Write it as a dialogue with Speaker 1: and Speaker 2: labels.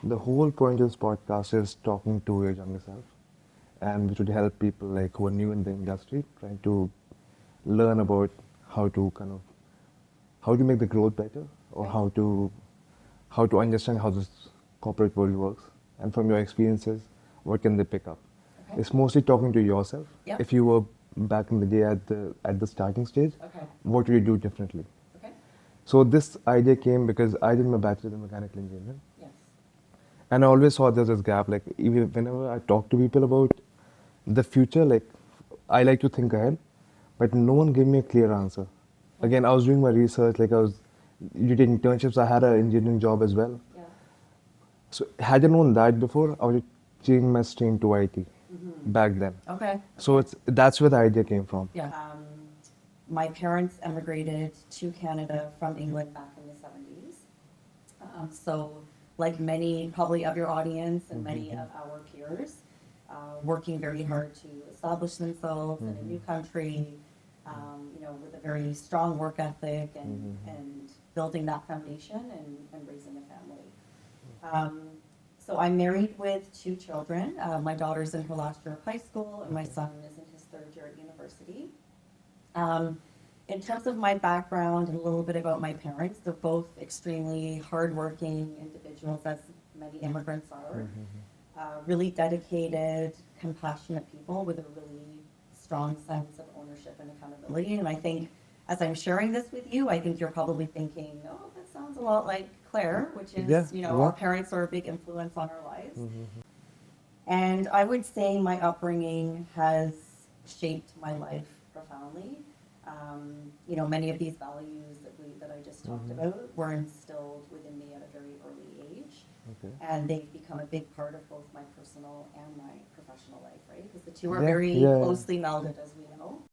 Speaker 1: The whole point of this podcast is talking to your younger self, and which would help people like who are new in the industry, trying to learn about how to kind of how to make the growth better, or
Speaker 2: Right.
Speaker 1: how to understand how this corporate world works, and from your experiences, what can they pick up?
Speaker 2: Okay.
Speaker 1: It's mostly talking to yourself.
Speaker 2: Yep.
Speaker 1: If you were back in the day at the starting stage,
Speaker 2: Okay.
Speaker 1: what would you do differently?
Speaker 2: Okay.
Speaker 1: So this idea came because I did my bachelor's in mechanical engineering,
Speaker 2: Yes.
Speaker 1: and I always saw there's this gap. Like even whenever I talk to people about the future, like I like to think ahead, but no one gave me a clear answer.
Speaker 2: Okay.
Speaker 1: Again, I was doing my research, like you did internships. I had an engineering job as well.
Speaker 2: Yeah.
Speaker 1: So had I known that before, I would have changed my stream to IT
Speaker 2: Mm-hmm.
Speaker 1: back then.
Speaker 2: Okay.
Speaker 1: So
Speaker 2: Okay.
Speaker 1: that's where the idea came from.
Speaker 2: Yeah. My parents emigrated to Canada from England back in the 70s. So, like many probably of your audience and many of our peers, working very hard to establish themselves in a new country, with a very strong work ethic and building that foundation and raising a family. Um, so I'm married with two children. My daughter's in her last year of high school, and my son is in his third year at university. Um, in terms of my background and a little bit about my parents, they're both extremely hardworking individuals, as many immigrants are. Really dedicated, compassionate people with a really strong sense of ownership and accountability. And I think as I'm sharing this with you, I think you're probably thinking, oh, that sounds a lot like Claire, which
Speaker 1: Yeah,
Speaker 2: is,
Speaker 1: yeah.
Speaker 2: our parents are a big influence on our lives. And I would say my upbringing has shaped my life profoundly. Many of these values that I just talked about were instilled within me at a very early age,
Speaker 1: Okay.
Speaker 2: and they've become a big part of both my personal and my professional life, right? Because the two are
Speaker 1: Yeah,
Speaker 2: very
Speaker 1: yeah,
Speaker 2: closely melded, as